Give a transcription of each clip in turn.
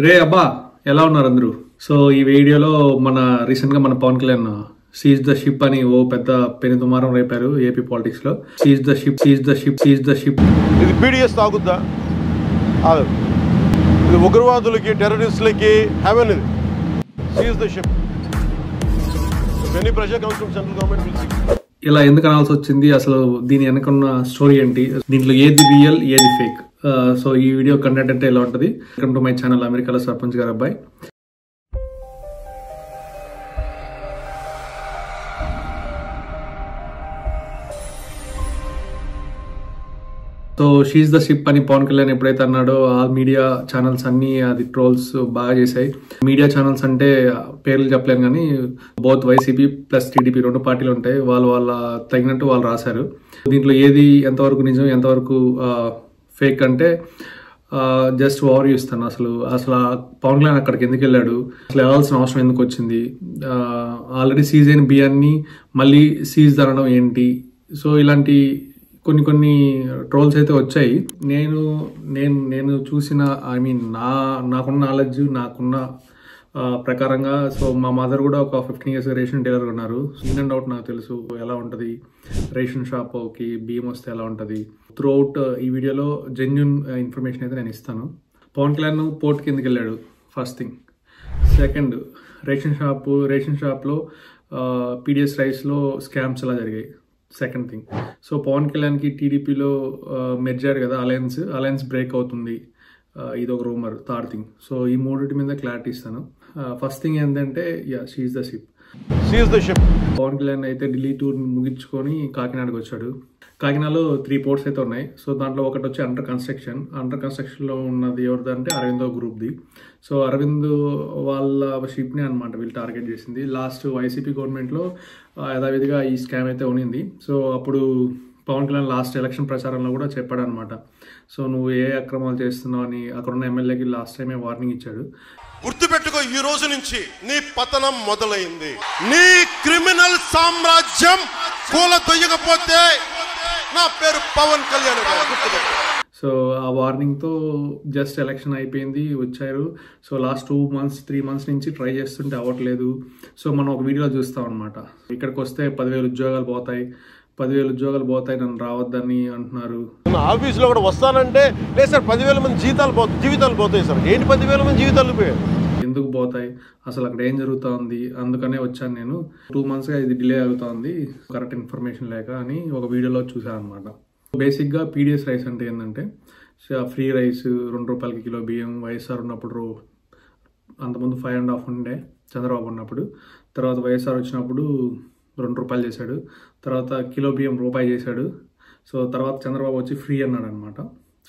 రే అబ్బా ఎలా ఉన్నారు అందరూ? సో ఈ వీడియోలో రీసెంట్ గా మన Pawan Kalyan seize the ship అని ఓ పెద్ద పెను దుమారం రేపారు ఏపీ పాలిటిక్స్ లో. Seize the ship, seize the ship, seize the ship. ఇది పీడిఎస్ తాగుద్దా? ఇది ఉగ్రవాదులకి టెర్రరిస్టులకి హెవెన్. ఇది seize the ship. Any pressure comes from central government will see. ఇలా ఎందుకు అనాల్సి వచ్చింది, అసలు దీని వెనకున్న స్టోరీ ఏంటి, దీంట్లో ఏది రియల్ ఏది ఫేక్? సో ఈ వీడియో కంటెంట్ అంటే ఎలా ఉంటుంది? వెల్కమ్ టు మై ఛానల్ అమెరికాలో సర్పంచ్ గారు అబ్బాయి. సో షీజ్ ద షిప్ అని పవన్ కళ్యాణ్ ఎప్పుడైతే అన్నాడో ఆ మీడియా ఛానల్స్ అన్ని అది ట్రోల్స్ బాగా చేశాయి. మీడియా ఛానల్స్ అంటే పేర్లు చెప్పలేను కానీ బోత్ వైసీపీ ప్లస్ టీడీపీ రెండు పార్టీలు ఉంటాయి, వాళ్ళ తగినట్టు వాళ్ళు రాశారు. దీంట్లో ఏది ఎంతవరకు నిజం ఎంతవరకు ఫేక్ అంటే జస్ట్ ఓవర్ ఇస్తాను. అసలు పవన్ కళ్యాణ్ అక్కడికి ఎందుకు వెళ్ళాడు, అసలు వెళ్ళాల్సిన అవసరం ఎందుకు వచ్చింది, ఆల్రెడీ సీజ్ అయిన బియ్యాన్ని మళ్ళీ సీజ్ అనడం ఏంటి? సో ఇలాంటి కొన్ని ట్రోల్స్ అయితే వచ్చాయి. నేను చూసిన నాకున్న నాలెడ్జ్, నాకున్న ప్రకారంగా, సో మా మదర్ కూడా ఒక 15 years రేషన్ డీలర్ ఉన్నారు. ఇన్ అండ్ అవుట్ నాకు తెలుసు ఎలా ఉంటుంది, రేషన్ షాప్కి బియ్యం వస్తే ఎలా ఉంటుంది. త్రూఅవుట్ ఈ వీడియోలో జెన్యూన్ ఇన్ఫర్మేషన్ అయితే నేను ఇస్తాను. పవన్ కళ్యాణ్ పోర్ట్కి ఎందుకు వెళ్ళాడు ఫస్ట్ థింగ్. సెకండ్, రేషన్ షాప్లో పీడిఎస్ రైస్లో స్కామ్స్ ఎలా జరిగాయి సెకండ్ థింగ్. సో పవన్ కళ్యాణ్కి టీడీపీలో మెర్జారు కదా, అలయన్స్ బ్రేక్ అవుతుంది, ఇది ఒక రూమర్. థర్డ్ థింగ్, సో ఈ మూడింటి మీద క్లారిటీ ఇస్తాను. ఫస్ట్ థింగ్ ఏంటంటే seize the ship. Pawan Kalyan అయితే ఢిల్లీ టూర్ ముగించుకొని కాకినాడకు వచ్చాడు. కాకినాడలో 3 ports అయితే ఉన్నాయి. సో దాంట్లో ఒకటి వచ్చి అండర్ కన్స్ట్రక్షన్లో ఉన్నది ఎవరిదంటే అరవిందో గ్రూప్ది. సో అరవింద్ వాళ్ళ షిప్ని అనమాట వీళ్ళు టార్గెట్ చేసింది. లాస్ట్ వైసీపీ గవర్నమెంట్లో యథావిధిగా ఈ స్కామ్ అయితే ఉనింది. సో అప్పుడు పవన్ కళ్యాణ్ లాస్ట్ ఎలక్షన్ ప్రచారంలో కూడా చెప్పాడు అనమాట, సో నువ్వు ఏ అక్రమాలు చేస్తున్నావు అని అక్కడున్న ఎమ్మెల్యేకి లాస్ట్ టైమే వార్నింగ్ ఇచ్చాడు. గుర్తుపెట్టుకో, ఈ రోజు నుంచి నీ పతనం మొదలైంది. నీ క్రిమినల్ సామ్రాజ్యం కూలదొయ్యకపోతే నా పేరు పవన్ కళ్యాణ్. సో ఆ వార్నింగ్తో జస్ట్ ఎలక్షన్ అయిపోయింది, వచ్చారు. సో లాస్ట్ 3 months నుంచి ట్రై చేస్తుంటే అవ్వట్లేదు. సో మనం ఒక వీడియోలో చూస్తాం అనమాట, ఇక్కడికి వస్తే 10,000 ఉద్యోగాలు పోతాయి, 10,000 ఉద్యోగాలు పోతాయి, నన్ను రావద్దని అంటున్నారు. ఆఫీసులో కూడా వస్తానంటే లేదు సార్, 10,000 మంది జీవితాలు పోతాయి సార్. ఏంటి 10,000 మంది జీవితాలు పోయాయి? ఎందుకు పోతాయి, అసలు అక్కడ ఏం జరుగుతూ ఉంది, అందుకనే వచ్చాను నేను. 2 monthsగా ఇది డిలే అవుతా ఉంది, కరెక్ట్ ఇన్ఫర్మేషన్ లేక అని ఒక వీడియోలో చూసాను అనమాట. బేసిక్గా పీడిఎస్ రైస్ అంటే ఏంటంటే ఫ్రీ రైస్, 2 రూపాయలకి కిలో బియ్యం. వైఎస్ఆర్ ఉన్నప్పుడు అంతకుముందు 5.5 ఉండే చంద్రబాబు ఉన్నప్పుడు. తర్వాత వైఎస్ఆర్ వచ్చినప్పుడు 2 రూపాయలు చేశాడు. తర్వాత కిలో బియ్యం రూపాయి చేశాడు. సో తర్వాత చంద్రబాబు వచ్చి ఫ్రీ అన్నాడు అనమాట.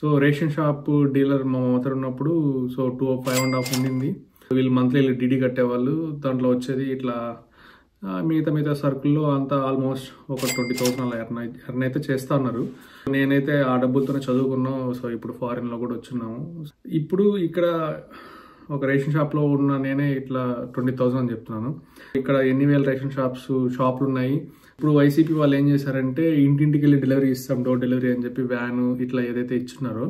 సో రేషన్ షాప్ డీలర్ మా మదర్ ఉన్నప్పుడు సో 5.5 ఉండింది. వీళ్ళు మంత్లీ డీడీ కట్టేవాళ్ళు. దాంట్లో వచ్చేది ఇట్లా మిగతా సరుకుల్లో అంతా ఆల్మోస్ట్ ఒక 20,000 అలా ఎర్న్ అయితే చేస్తా ఉన్నారు. నేనైతే ఆ డబ్బులతోనే చదువుకున్నాం. సో ఇప్పుడు ఫారిన్లో కూడా వచ్చున్నాము. ఇప్పుడు ఇక్కడ ఒక రేషన్ షాప్లో ఉన్న నేనే ఇట్లా 20,000 అని చెప్తున్నాను. ఇక్కడ ఎన్ని వేల రేషన్ షాపులు ఉన్నాయి. ఇప్పుడు వైసీపీ వాళ్ళు ఏం చేశారంటే ఇంటింటికి వెళ్ళి డెలివరీ ఇస్తాం, డోర్ డెలివరీ అని చెప్పి వ్యాను ఇట్లా ఏదైతే ఇచ్చున్నారో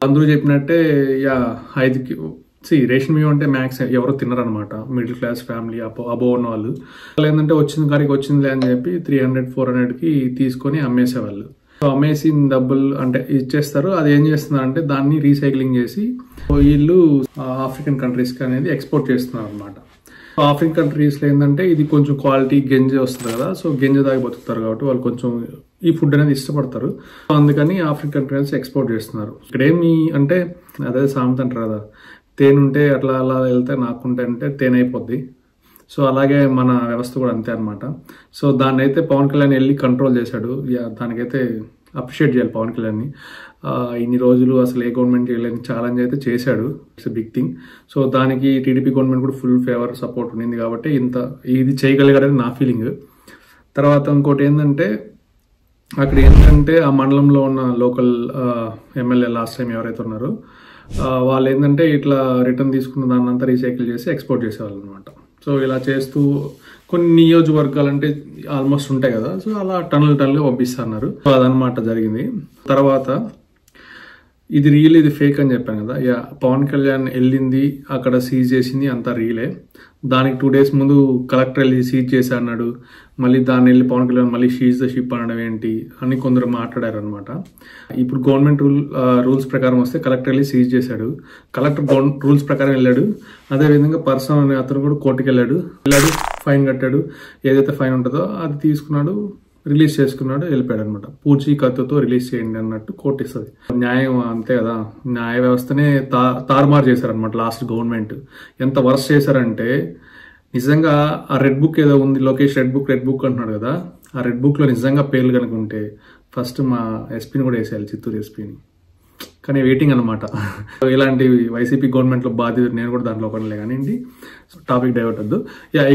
అందరూ చెప్పినట్టే రేషన్ బియ్యం అంటే మ్యాక్స్ ఎవరో తిన్నారనమాట, మిడిల్ క్లాస్ ఫ్యామిలీ అబో ఉన్న వాళ్ళు. ఏంటంటే వచ్చిన కాడికి వచ్చిందిలే అని చెప్పి 300-400కి తీసుకొని అమ్మేసేవాళ్ళు. సో అమ్మేసిన డబ్బులు అంటే ఇచ్చేస్తారు. అది ఏం చేస్తున్నారు అంటే దాన్ని రీసైక్లింగ్ చేసి వీళ్ళు ఆఫ్రికన్ కంట్రీస్కి అనేది ఎక్స్పోర్ట్ చేస్తున్నారు అనమాట. ఆఫ్రికన్ కంట్రీస్లో ఏంటంటే ఇది కొంచెం క్వాలిటీ గంజి వస్తుంది కదా, సో గంజి దాగి బతుకుతారు కాబట్టి వాళ్ళు కొంచెం ఈ ఫుడ్ అనేది ఇష్టపడతారు. అందుకని ఆఫ్రికన్ కంట్రీస్ ఎక్స్పోర్ట్ చేస్తున్నారు. ఇక్కడ ఏమి అంటే అదే సామెత అంటారు కదా, తేనుంటే అట్లా అలా వెళ్తే నాకుంటే అంటే తేనైపోద్ది. సో అలాగే మన వ్యవస్థ కూడా అంతే అనమాట. సో దాన్ని అయితే పవన్ కళ్యాణ్ వెళ్ళి కంట్రోల్ చేశాడు. దానికైతే అప్రిషియేట్ చేయాలి పవన్ కళ్యాణ్ని. ఇన్ని రోజులు అసలు ఏ గవర్నమెంట్ చేయలేని ఛాలెంజ్ అయితే చేశాడు. It's big thing. సో దానికి టీడీపీ గవర్నమెంట్ కూడా ఫుల్ ఫేవర్ సపోర్ట్ ఉండింది కాబట్టి ఇది చేయగలిగాడని నా ఫీలింగ్. తర్వాత ఇంకోటి ఏంటంటే అక్కడ ఏంటంటే ఆ మండలంలో ఉన్న లోకల్ ఎమ్మెల్యే లాస్ట్ టైం ఎవరైతే ఉన్నారో వాళ్ళు ఏంటంటే ఇట్లా రిటర్న్ తీసుకున్న దాన్ని అంతా రీసైకిల్ చేసి ఎక్స్పోర్ట్ చేసేవాళ్ళు అనమాట. సో ఇలా చేస్తూ కొన్ని నియోజకవర్గాలు అంటే ఆల్మోస్ట్ ఉంటాయి కదా, సో అలా టన్నులుగా పంపిస్తున్నారు. సో అదనమాట జరిగింది. తర్వాత ఇది రియల్ ఇది ఫేక్ అని చెప్పాను కదా. యా, పవన్ కళ్యాణ్ వెళ్ళింది అక్కడ సీజ్ చేసింది అంతా రియలే. దానికి 2 days ముందు కలెక్టర్ వెళ్ళి సీజ్ చేశా అన్నాడు. మళ్ళీ దాన్ని వెళ్ళి పవన్ కళ్యాణ్ మళ్ళీ షీజ్ ద షిప్ అనడం ఏంటి అని కొందరు మాట్లాడారు అనమాట. ఇప్పుడు గవర్నమెంట్ రూల్స్ ప్రకారం వస్తే కలెక్టర్ వెళ్ళి సీజ్ చేశాడు. కలెక్టర్ రూల్స్ ప్రకారం వెళ్ళాడు. అదేవిధంగా పర్సన్ అనే అతను కూడా కోర్టుకి వెళ్ళాడు, ఫైన్ కట్టాడు. ఏదైతే ఫైన్ ఉంటుందో అది తీసుకున్నాడు, రిలీజ్ చేసుకున్నాడు, వెళ్ళిపోయాడు అనమాట. పూచి కత్తుతో రిలీజ్ చేయండి అన్నట్టు కోర్టు ఇస్తుంది. న్యాయం అంతే కదా, న్యాయ వ్యవస్థనే తారుమారు చేశారనమాట లాస్ట్ గవర్నమెంట్. ఎంత వర్స్ చేశారంటే నిజంగా ఆ రెడ్ బుక్ ఏదో ఉంది, లోకేష్ రెడ్ బుక్ అంటున్నాడు కదా, ఆ రెడ్ బుక్ లో నిజంగా పేర్లు కనుక ఉంటే ఫస్ట్ మా ఎస్పీని కూడా వేసేయాలి, చిత్తూరు ఎస్పీని. కానీ వెయిటింగ్ అనమాట. ఇలాంటి వైసీపీ గవర్నమెంట్ లో బాధ్యత నేను కూడా దాంట్లో ఒకటిలే కానివ్వండి. టాపిక్ డైవర్ట్ వద్దు.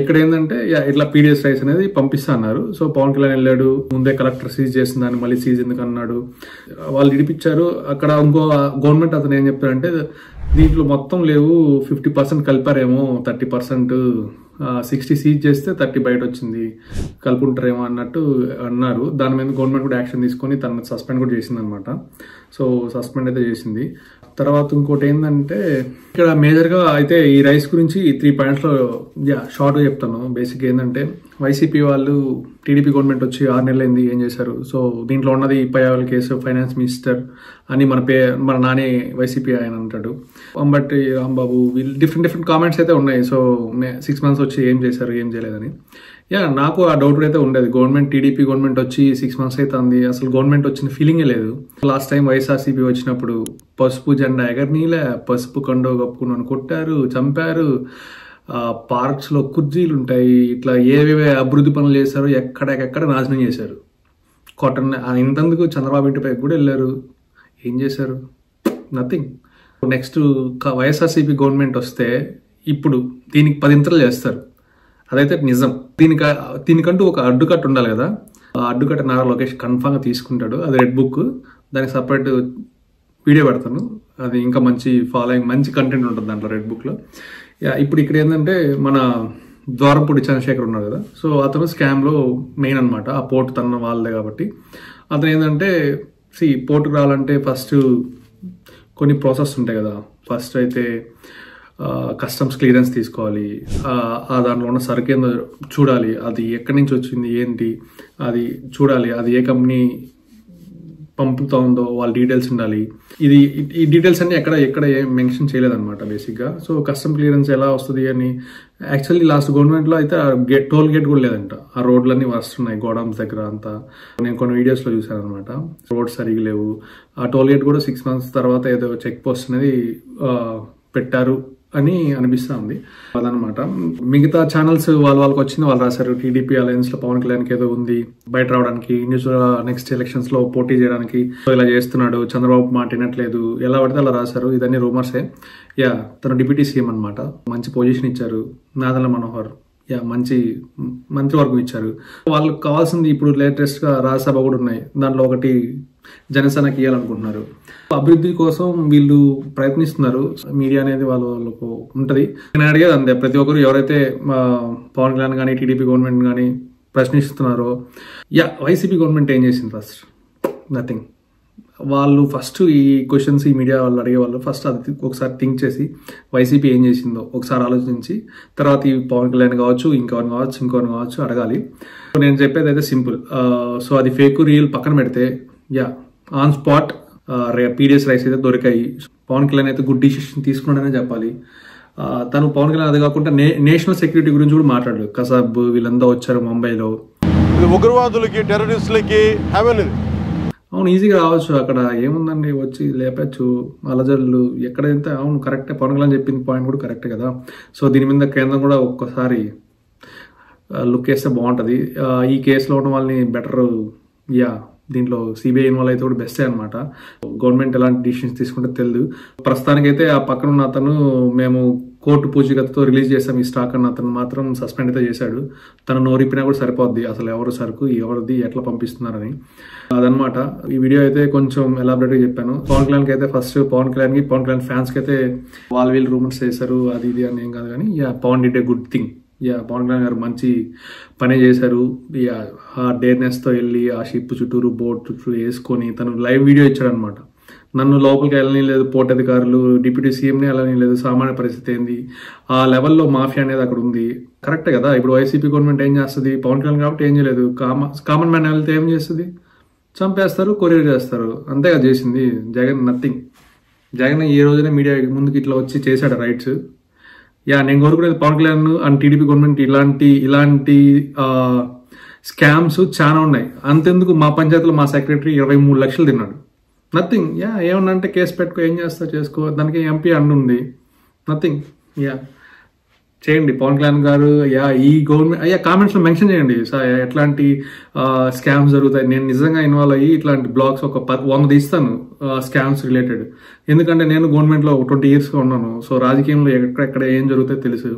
ఇక్కడ ఏంటంటే ఇట్లా పీడిఎస్ రైస్ అనేది పంపిస్తా అన్నారు. సో పవన్ కళ్యాణ్ వెళ్ళాడు, ముందే కలెక్టర్ సీజ్ చేసిందని మళ్ళీ సీజ్ ఎందుకు అన్నాడు, వాళ్ళు ఇడిపించారు. అక్కడ ఇంకో గవర్నమెంట్ అతను ఏం చెప్తారంటే దీంట్లో మొత్తం లేవు, 50% కలిపారేమో, 30% 60 సీజ్ చేస్తే 30 బయట వచ్చింది, కలుపుంటారేమో అన్నట్టు అన్నారు. దాని మీద గవర్నమెంట్ కూడా యాక్షన్ తీసుకొని తనను సస్పెండ్ కూడా చేసింది అనమాట. సో సస్పెండ్ అయితే చేసింది. తర్వాత ఇంకోటి ఏంటంటే ఇక్కడ మేజర్గా అయితే ఈ రైస్ గురించి 3 points షార్ట్గా చెప్తాను. బేసిక్ ఏంటంటే వైసీపీ వాళ్ళు టీడీపీ గవర్నమెంట్ వచ్చి 6 నెలలు అయింది, ఏం చేశారు? సో దీంట్లో ఉన్నది పయ్యావల కేసు, ఫైనాన్స్ మినిస్టర్ అని మన నాని వైసీపీ ఆయన అంటాడు. బట్ రాంబాబు వీళ్ళు డిఫరెంట్ కామెంట్స్ అయితే ఉన్నాయి. సో 6 months వచ్చి ఏం చేశారు, ఏం చేయలేదని. నాకు ఆ డౌట్ అయితే ఉండేది. టీడీపీ గవర్నమెంట్ వచ్చి 6 months అయితే ఉంది, అసలు గవర్నమెంట్ వచ్చిన ఫీలింగే లేదు. లాస్ట్ టైం వైఎస్ఆర్సీపీ వచ్చినప్పుడు పసుపు జెండా ఎగరనీలే, పసుపు కండో కప్పుకుని కొట్టారు, చంపారు. పార్క్స్ లో కుర్జీలు ఉంటాయి, ఇట్లా ఏవేవే అభివృద్ధి పనులు చేశారు, ఎక్కడెక్కడ నాశనం చేశారు. ఇంతందుకు చంద్రబాబు ఇంటిపై కూడా వెళ్ళారు, ఏం చేశారు? నథింగ్. నెక్స్ట్ వైఎస్ఆర్సీపీ గవర్నమెంట్ వస్తే ఇప్పుడు దీనికి 10 ఇంతలు చేస్తారు, అదైతే నిజం. దీనికంటూ ఒక అడ్డుకట్ట ఉండాలి కదా. ఆ అడ్డుకట్ట నారా లోకేష్ కన్ఫామ్గా తీసుకుంటాడు. అది రెడ్ బుక్, దానికి సపరేట్ వీడియో పెడతాను. అది ఇంకా మంచి ఫాలోయింగ్, మంచి కంటెంట్ ఉంటుంది దాంట్లో రెడ్ బుక్లో. ఇప్పుడు ఇక్కడ ఏంటంటే మన ద్వారపూడి చంద్రశేఖర్ ఉన్నారు కదా, సో అతను స్కామ్లో మెయిన్ అనమాట. ఆ పోర్ట్ తన వాళ్ళదే కాబట్టి అతను ఏంటంటే పోర్టుకు రావాలంటే ఫస్ట్ కొన్ని ప్రాసెస్ ఉంటాయి కదా. ఫస్ట్ అయితే కస్టమ్స్ క్లియరెన్స్ తీసుకోవాలి, దాంట్లో ఉన్న సరుకు ఏందో చూడాలి, అది ఎక్కడి నుంచి వచ్చింది ఏంటి అది చూడాలి, అది ఏ కంపెనీ పంపుతా ఉందో వాళ్ళ డీటెయిల్స్ ఉండాలి. ఈ డీటెయిల్స్ అన్ని ఎక్కడ ఏం మెన్షన్ చేయలేదన్నమాట బేసిక్గా. సో కస్టమ్ క్లియరెన్స్ ఎలా వస్తుంది అని యాక్చువల్లీ లాస్ట్ గవర్నమెంట్లో అయితే టోల్ గేట్ కూడా లేదంట. ఆ రోడ్లన్నీ వస్తున్నాయి గోడౌన్స్ దగ్గర అంతా. నేను కొన్ని వీడియోస్లో చూసాను అనమాట. రోడ్స్ సరిగా లేవు. ఆ టోల్ గేట్ కూడా 6 months తర్వాత ఏదో చెక్ పోస్ట్ అనేది పెట్టారు అని అనిపిస్తా ఉంది. అదనమాట. మిగతా ఛానల్స్ వాళ్ళకి వచ్చింది వాళ్ళు రాశారు. టీడీపీ అలయన్స్ లో పవన్ కళ్యాణ్ ఏదో ఉంది బయట రావడానికి, ఇండివిజువల్ నెక్స్ట్ ఎలక్షన్స్ లో పోటీ చేయడానికి ఇలా చేస్తున్నాడు, చంద్రబాబు మాట వినట్లేదు, ఎలా పడితే అలా రాశారు. ఇదన్నీ రూమర్సే. తను డిప్యూటీ సీఎం అనమాట, మంచి పొజిషన్ ఇచ్చారు. నాదెండ్ల మనోహర్ మంచి మంత్రివర్గం ఇచ్చారు. వాళ్ళకి కావాల్సింది ఇప్పుడు లేటెస్ట్ గా రాజ్యసభ కూడా ఉన్నాయి, దాంట్లో ఒకటి జనసేనకి ఇవ్వాలనుకుంటున్నారు. అభివృద్ధి కోసం వీళ్ళు ప్రయత్నిస్తున్నారు. మీడియా అనేది వాళ్ళకు ఉంటది. నేను అడిగేది అంతే, ప్రతి ఒక్కరు ఎవరైతే పవన్ కళ్యాణ్ కానీ టీడీపీ గవర్నమెంట్ కానీ ప్రశ్నిస్తున్నారో, వైసీపీ గవర్నమెంట్ ఏం చేసింది? First nothing. వాళ్ళు ఫస్ట్ ఈ క్వశ్చన్స్ ఈ మీడియా వాళ్ళు అడిగేవాళ్ళు ఫస్ట్ అది ఒకసారి థింక్ చేసి వైసీపీ ఏం చేసిందో ఒకసారి ఆలోచించి తర్వాత ఈ పవన్ కళ్యాణ్ కావచ్చు, ఇంకోని కావచ్చు అడగాలి. నేను చెప్పేది అయితే సింపుల్. సో అది ఫేక్ రియల్ పక్కన పెడితే ఆన్ స్పాట్ పీడిఎస్ రైస్ అయితే దొరికాయి. పవన్ కళ్యాణ్ అయితే గుడ్ డిసిషన్ తీసుకున్నాడనే చెప్పాలి. తను పవన్ కళ్యాణ్ అది కాకుండా నేషనల్ సెక్యూరిటీ గురించి కూడా మాట్లాడాడు. కసాబ్ వీళ్ళంతా వచ్చారు ముంబైలో, ఉగ్రవాదులకి టెర్రరిస్టులకి అవును ఈజీగా రావచ్చు. అక్కడ ఏముందండి, వచ్చి లేపచ్చు అలజడులు ఎక్కడైతే. అవును కరెక్టే, పవన్ కళ్యాణ్ చెప్పిన పాయింట్ కూడా కరెక్టే కదా. సో దీని మీద కేంద్రం కూడా ఒక్కసారి లుక్ వేస్తే బాగుంటుంది. ఈ కేసులో ఉన్న వాళ్ళని బెటర్ దీంట్లో సిబిఐ ఇన్వాల్వ్ అయితే కూడా బెస్టే అనమాట. గవర్నమెంట్ ఎలాంటి డిసిషన్స్ తీసుకుంటే తెలియదు. ప్రస్తుతానికైతే ఆ పక్కన ఉన్న అతను మేము కోర్టు పూచీకత్తుతో రిలీజ్ చేసాం ఈ స్టాక్ అన్న అతను మాత్రం సస్పెండ్ అయితే చేశాడు. తను నోరిపినా కూడా సరిపోద్ది అసలు ఎవరు సరుకు ఎవరిది ఎట్లా పంపిస్తున్నారని. అదనమాట ఈ వీడియో అయితే కొంచెం ఎలాబరేట్గా చెప్పాను. పవన్ కళ్యాణ్కి అయితే ఫస్ట్ పవన్ కళ్యాణ్ ఫ్యాన్స్కి అయితే వీళ్ళు రూమర్స్ చేశారు అది ఇది అని ఏం కాదు కానీ Pawan did a good thing. Pawan Kalyan garu మంచి పని చేశారు. ఆ డేర్నెస్ తో వెళ్ళి ఆ షిప్ చుట్టూరు బోట్ చుట్టూ వేసుకొని తను లైవ్ వీడియో ఇచ్చాడు అనమాట. నన్ను లోపలికి వెళ్ళని లేదు, పోర్ట్ అధికారులు, డిప్యూటీ సీఎంని వెళ్ళని లేదు, సామాన్య పరిస్థితి ఏంది, ఆ లెవెల్లో మాఫియా అనేది అక్కడ ఉంది. కరెక్టే కదా. ఇప్పుడు వైసీపీ గవర్నమెంట్ ఏం చేస్తుంది, పవన్ కళ్యాణ్ కాబట్టి ఏం చేయలేదు, కామన్ మ్యాన్ వెళ్తే ఏం చేస్తుంది, చంపేస్తారు, కొరియర్ చేస్తారు, అంతే కదా చేసింది. జగన్ నథింగ్. జగన్ ఈ రోజునే మీడియా ముందుకు ఇట్లా వచ్చి చేశాడు రైట్స్. నేను కోరుకునేది Pawan Kalyan and TDP government ఇలాంటి స్కామ్స్ చాలా ఉన్నాయి. అంతెందుకు మా పంచాయతీలో మా సెక్రటరీ 23 లక్షలు తిన్నాడు. నథింగ్. ఏమన్నా అంటే కేసు పెట్టుకో, ఏం చేస్తా చేసుకో, దానికి ఎంపీ అండుంది. నథింగ్. చేయండి పవన్ కళ్యాణ్ గారు. ఈ గవర్నమెంట్ కామెంట్స్ లో మెన్షన్ చేయండి ఎట్లాంటి స్కామ్స్ జరుగుతాయి. నేను నిజంగా ఇన్వాల్వ్ అయ్యి ఇట్లాంటి బ్లాగ్స్ ఒక 100 తీస్తాను స్కామ్స్ రిలేటెడ్. ఎందుకంటే నేను గవర్నమెంట్ లో 20 years గా ఉన్నాను. సో రాజకీయంలో ఎక్కడెక్కడ ఏం జరుగుతాయో తెలుసు.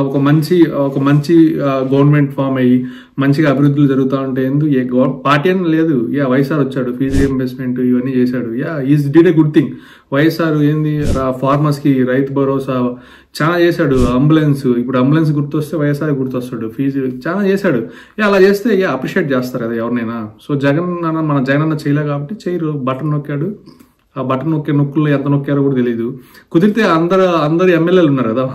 ఒక మంచి గవర్నమెంట్ ఫామ్ అయ్యి మంచిగా అభివృద్ధులు జరుగుతూ ఉంటే ఎందుకు పార్టీ అని లేదు. వైఎస్ఆర్ వచ్చాడు, ఫీజు రీఎంబర్స్మెంట్ ఇవన్నీ చేశాడు. Is did a good thing. YSR ఏంది, ఫార్మర్స్ కి రైతు భరోసా చాలా చేశాడు. అంబులెన్స్, ఇప్పుడు అంబులెన్స్ గుర్తొస్తే వైఎస్ఆర్ గుర్తొస్తాడు. ఫీజు చాలా చేశాడు. అలా చేస్తే అప్రిషియేట్ చేస్తారు కదా ఎవరినైనా. సో మన జగన్ అన్న చేయలే కాబట్టి చేయరు. బటన్ నొక్కాడు. ఆ బటన్ నొక్కులు ఎంత నొక్కారో కూడా తెలియదు. కుదిరితే అందరు ఎమ్మెల్యేలు ఉన్నారు కదా,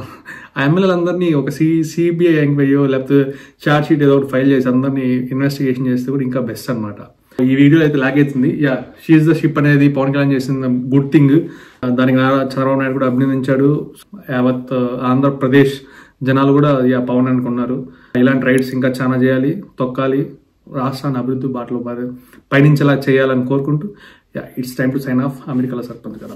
ఆ ఎమ్మెల్యేలు అందరినీ ఒక సిబిఐ ఎంక్వైరీయో లేకపోతే ఛార్జ్ షీట్ ఏదో ఒకటి ఫైల్ చేసి అందరినీ ఇన్వెస్టిగేషన్ చేస్తే కూడా ఇంకా బెస్ట్ అనమాట. ఈ వీడియో అయితే లాగైతుంది. షీఈ్ ద షిప్ అనేది పవన్ కళ్యాణ్ చేసిన గుడ్ థింగ్. దానికి చంద్రబాబు నాయుడు కూడా అభినందించాడు. యావత్ ఆంధ్రప్రదేశ్ జనాలు కూడా పవన్ అనుకున్నారు. ఇలాంటి రైడ్స్ ఇంకా చాలా చేయాలి, తొక్కాలి, రాష్ట్రాన్ని అభివృద్ధి బాటలో పయనించేలా చేయాలని కోరుకుంటూ it's time to sign off. అమెరికాలో సర్పంచ్ కదా.